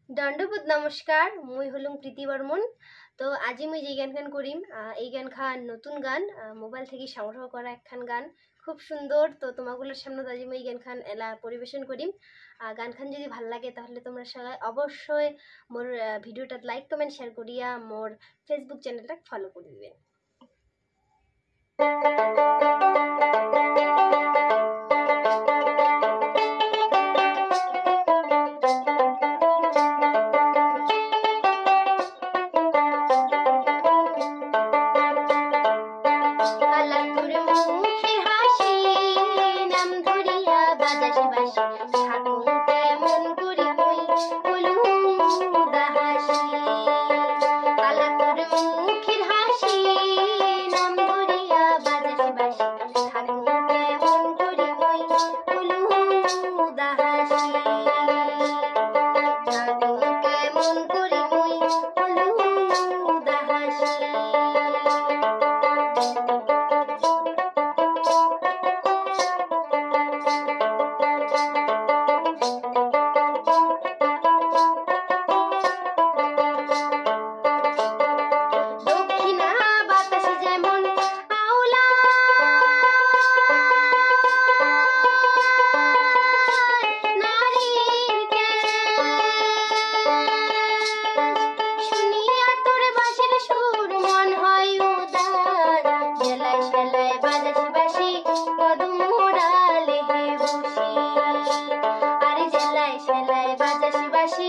দণ্ডবোধ নমস্কার, মুই হলুম প্রীতি বর্মন। তো আজি মুই যে গান করিম এই গান খান নতুন গান মোবাইল থেকে সংগ্রহ করা একখান গান খুব সুন্দর। তো তোমাগুলোর সামনে আজি মুই গান খান এলা পরিবেশন করিম। গান খান যদি ভাল লাগে তাহলে তোমরা সবাই অবশ্যই মোর ভিডিওটা লাইক কমেন্ট শেয়ার করিয়া মোর ফেসবুক চ্যানেলটা ফলো করে দিবেন। বাজাসি বাসি